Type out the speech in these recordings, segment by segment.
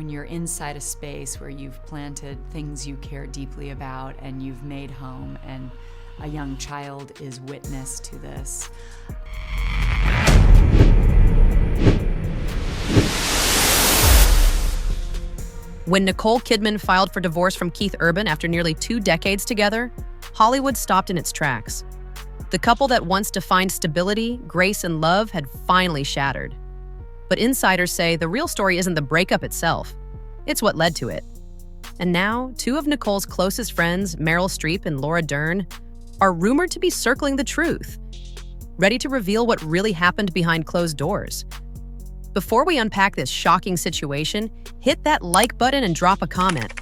when you're inside a space where you've planted things you care deeply about and you've made home, and a young child is witness to this. When Nicole Kidman filed for divorce from Keith Urban after nearly 2 decades together, Hollywood stopped in its tracks. The couple that once defined stability, grace, and love had finally shattered. But insiders say the real story isn't the breakup itself. It's what led to it. And now, 2 of Nicole's closest friends, Meryl Streep and Laura Dern, are rumored to be circling the truth, ready to reveal what really happened behind closed doors. Before we unpack this shocking situation, hit that like button and drop a comment.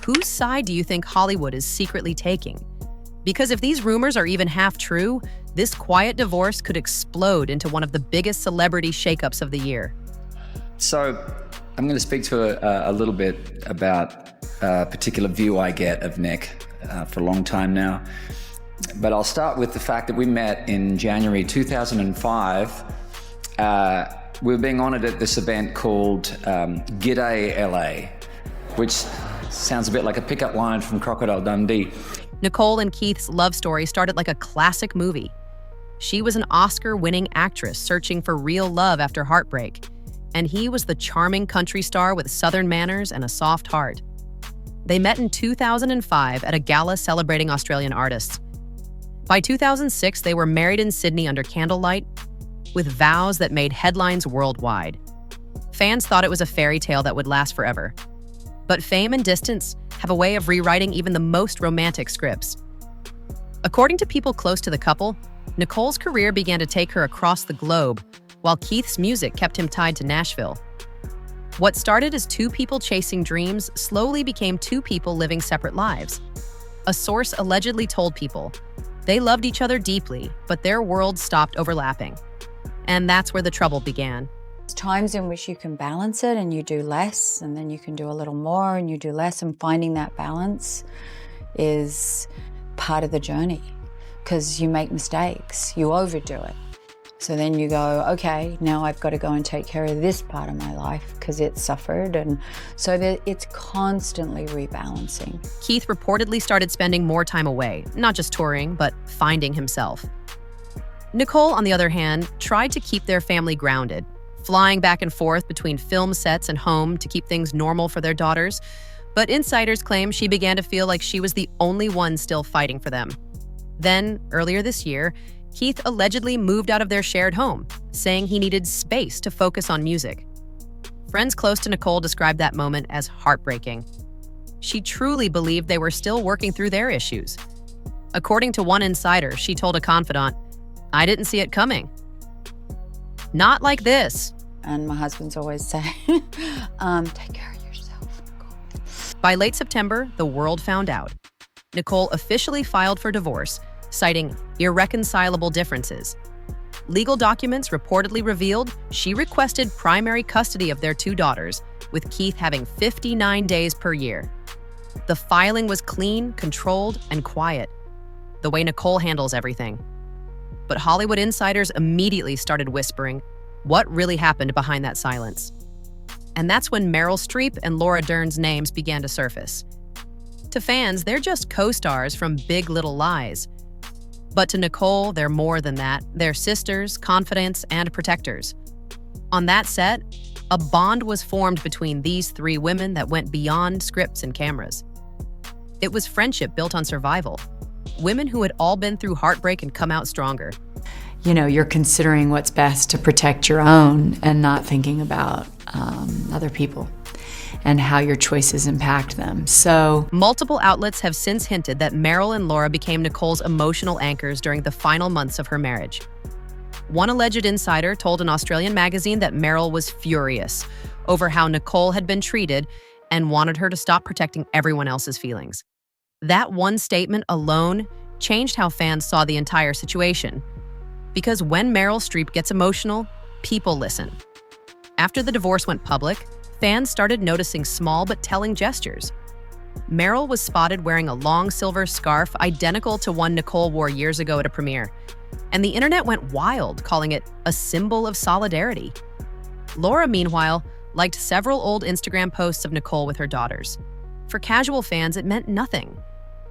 Whose side do you think Hollywood is secretly taking? Because if these rumors are even half true, this quiet divorce could explode into one of the biggest celebrity shakeups of the year. So I'm going to speak to a little bit about a particular view I get of Nick for a long time now. But I'll start with the fact that we met in January 2005. We were being honored at this event called G'day LA, which sounds a bit like a pickup line from Crocodile Dundee. Nicole and Keith's love story started like a classic movie. She was an Oscar-winning actress searching for real love after heartbreak, and he was the charming country star with Southern manners and a soft heart. They met in 2005 at a gala celebrating Australian artists. By 2006, they were married in Sydney under candlelight, with vows that made headlines worldwide. Fans thought it was a fairy tale that would last forever. But fame and distance have a way of rewriting even the most romantic scripts. According to people close to the couple, Nicole's career began to take her across the globe, while Keith's music kept him tied to Nashville. What started as 2 people chasing dreams slowly became 2 people living separate lives. A source allegedly told people they loved each other deeply, but their worlds stopped overlapping. And that's where the trouble began. There's times in which you can balance it and you do less, and then you can do a little more and you do less, and finding that balance is part of the journey because you make mistakes, you overdo it. So then you go, okay, now I've got to go and take care of this part of my life because it suffered, and so that it's constantly rebalancing. Keith reportedly started spending more time away, not just touring, but finding himself. Nicole, on the other hand, tried to keep their family grounded, flying back and forth between film sets and home to keep things normal for their daughters. But insiders claim she began to feel like she was the only one still fighting for them. Then, earlier this year, Keith allegedly moved out of their shared home, saying he needed space to focus on music. Friends close to Nicole described that moment as heartbreaking. She truly believed they were still working through their issues. According to one insider, she told a confidant, "I didn't see it coming. Not like this." And my husband's always saying, take care of yourself, Nicole. By late September, the world found out. Nicole officially filed for divorce, citing irreconcilable differences. Legal documents reportedly revealed she requested primary custody of their 2 daughters, with Keith having 59 days per year. The filing was clean, controlled, and quiet, the way Nicole handles everything. But Hollywood insiders immediately started whispering what really happened behind that silence. And that's when Meryl Streep and Laura Dern's names began to surface. To fans, they're just co-stars from Big Little Lies. But to Nicole, they're more than that. They're sisters, confidants, and protectors. On that set, a bond was formed between these 3 women that went beyond scripts and cameras. It was friendship built on survival. Women who had all been through heartbreak and come out stronger. You know, you're considering what's best to protect your own and not thinking about other people and how your choices impact them. So multiple outlets have since hinted that Meryl and Laura became Nicole's emotional anchors during the final months of her marriage. One alleged insider told an Australian magazine that Meryl was furious over how Nicole had been treated and wanted her to stop protecting everyone else's feelings. That one statement alone changed how fans saw the entire situation. Because when Meryl Streep gets emotional, people listen. After the divorce went public, fans started noticing small but telling gestures. Meryl was spotted wearing a long silver scarf identical to one Nicole wore years ago at a premiere, and the internet went wild, calling it a symbol of solidarity. Laura, meanwhile, liked several old Instagram posts of Nicole with her daughters. For casual fans, it meant nothing.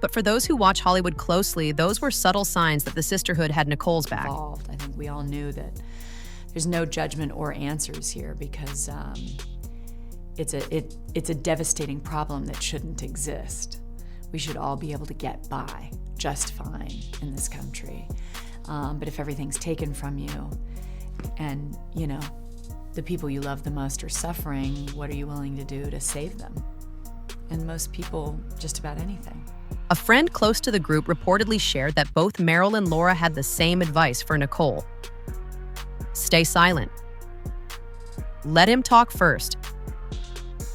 But for those who watch Hollywood closely, those were subtle signs that the sisterhood had Nicole's back. I think we all knew that there's no judgment or answers here because it's a devastating problem that shouldn't exist. We should all be able to get by just fine in this country. But if everything's taken from you and, the people you love the most are suffering, what are you willing to do to save them? And most people, just about anything. A friend close to the group reportedly shared that both Meryl and Laura had the same advice for Nicole. Stay silent. Let him talk first.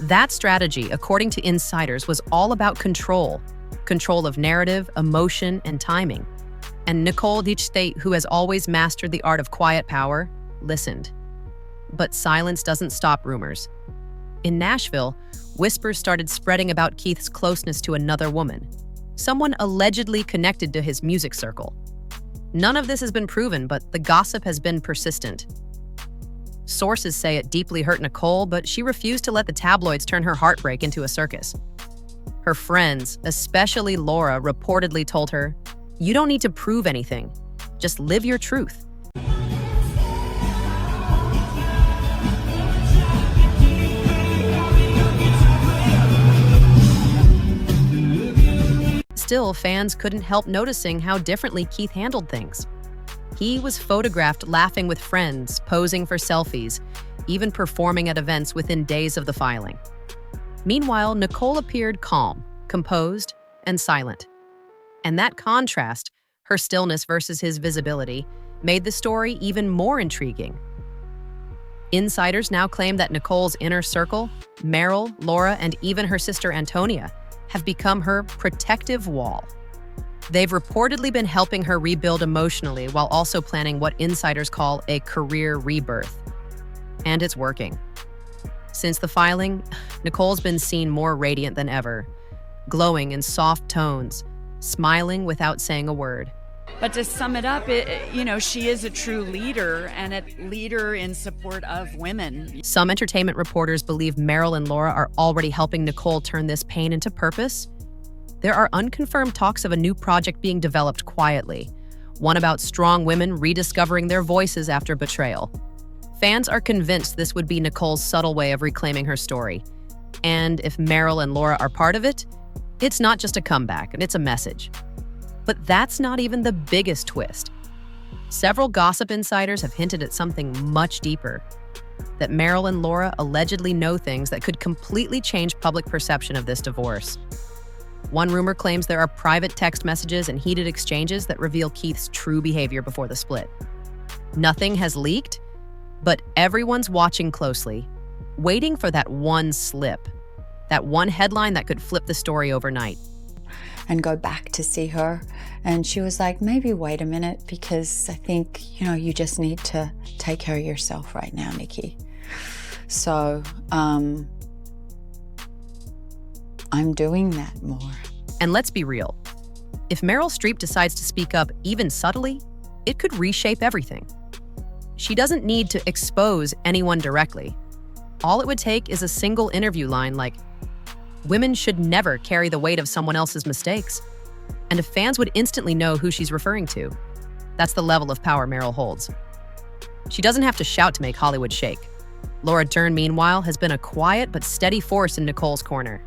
That strategy, according to insiders, was all about control of narrative, emotion, and timing. And Nicole Kidman, who has always mastered the art of quiet power, listened. But silence doesn't stop rumors. In Nashville, whispers started spreading about Keith's closeness to another woman, someone allegedly connected to his music circle. None of this has been proven, but the gossip has been persistent. Sources say it deeply hurt Nicole, but she refused to let the tabloids turn her heartbreak into a circus. Her friends, especially Laura, reportedly told her, "You don't need to prove anything. Just live your truth." Still, fans couldn't help noticing how differently Keith handled things. He was photographed laughing with friends, posing for selfies, even performing at events within days of the filing. Meanwhile, Nicole appeared calm, composed, and silent. And that contrast, her stillness versus his visibility, made the story even more intriguing. Insiders now claim that Nicole's inner circle, Meryl, Laura, and even her sister Antonia, have become her protective wall. They've reportedly been helping her rebuild emotionally while also planning what insiders call a career rebirth. And it's working. Since the filing, Nicole's been seen more radiant than ever, glowing in soft tones, smiling without saying a word. But to sum it up, she is a true leader and a leader in support of women. Some entertainment reporters believe Meryl and Laura are already helping Nicole turn this pain into purpose. There are unconfirmed talks of a new project being developed quietly, one about strong women rediscovering their voices after betrayal. Fans are convinced this would be Nicole's subtle way of reclaiming her story. And if Meryl and Laura are part of it, it's not just a comeback, and it's a message. But that's not even the biggest twist. Several gossip insiders have hinted at something much deeper, that Meryl and Laura allegedly know things that could completely change public perception of this divorce. One rumor claims there are private text messages and heated exchanges that reveal Keith's true behavior before the split. Nothing has leaked, but everyone's watching closely, waiting for that one slip, that one headline that could flip the story overnight. And go back to see her. And she was like, maybe wait a minute, because I think, you just need to take care of yourself right now, Nikki. So I'm doing that more. And let's be real. If Meryl Streep decides to speak up even subtly, it could reshape everything. She doesn't need to expose anyone directly. All it would take is a single interview line like, "Women should never carry the weight of someone else's mistakes." And if fans would instantly know who she's referring to. That's the level of power Meryl holds. She doesn't have to shout to make Hollywood shake. Laura Dern, meanwhile, has been a quiet but steady force in Nicole's corner.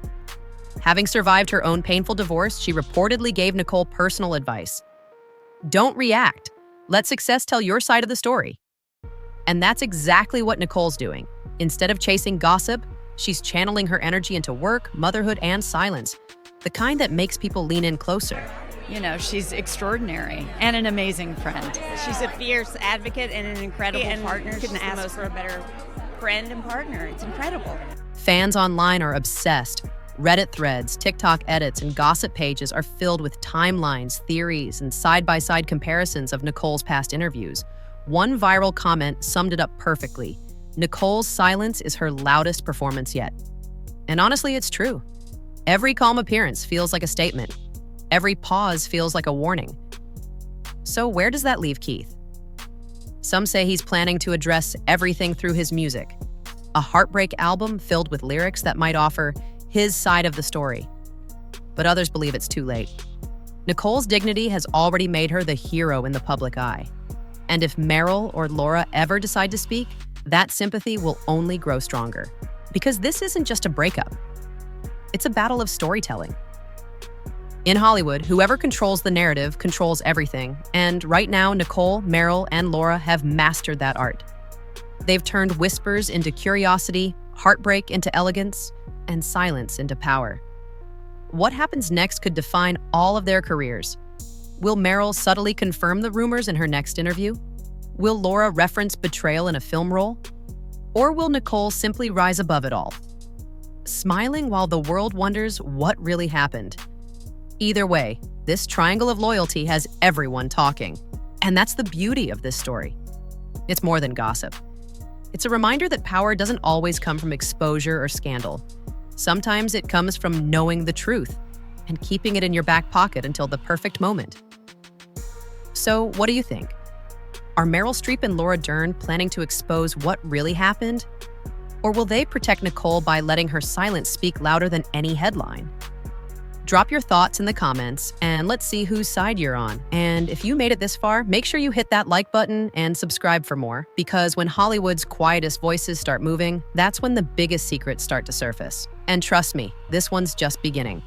Having survived her own painful divorce, she reportedly gave Nicole personal advice. Don't react. Let success tell your side of the story. And that's exactly what Nicole's doing. Instead of chasing gossip, she's channeling her energy into work, motherhood, and silence, the kind that makes people lean in closer. She's extraordinary and an amazing friend. She's a fierce advocate and an incredible partner. Couldn't She's ask for a better friend and partner. It's incredible. Fans online are obsessed. Reddit threads, TikTok edits, and gossip pages are filled with timelines, theories, and side-by-side comparisons of Nicole's past interviews. One viral comment summed it up perfectly. Nicole's silence is her loudest performance yet. And honestly, it's true. Every calm appearance feels like a statement. Every pause feels like a warning. So where does that leave Keith? Some say he's planning to address everything through his music. a heartbreak album filled with lyrics that might offer his side of the story. But others believe it's too late. Nicole's dignity has already made her the hero in the public eye. And if Meryl or Laura ever decide to speak, that sympathy will only grow stronger. Because this isn't just a breakup. It's a battle of storytelling. In Hollywood, whoever controls the narrative controls everything. And right now, Nicole, Meryl, and Laura have mastered that art. They've turned whispers into curiosity, heartbreak into elegance, and silence into power. What happens next could define all of their careers. Will Meryl subtly confirm the rumors in her next interview? Will Laura reference betrayal in a film role? Or will Nicole simply rise above it all, smiling while the world wonders what really happened? Either way, this triangle of loyalty has everyone talking. And that's the beauty of this story. It's more than gossip. It's a reminder that power doesn't always come from exposure or scandal. Sometimes it comes from knowing the truth and keeping it in your back pocket until the perfect moment. So, what do you think? Are Meryl Streep and Laura Dern planning to expose what really happened? Or will they protect Nicole by letting her silence speak louder than any headline? Drop your thoughts in the comments and let's see whose side you're on. And if you made it this far, make sure you hit that like button and subscribe for more, because when Hollywood's quietest voices start moving, that's when the biggest secrets start to surface. And trust me, this one's just beginning.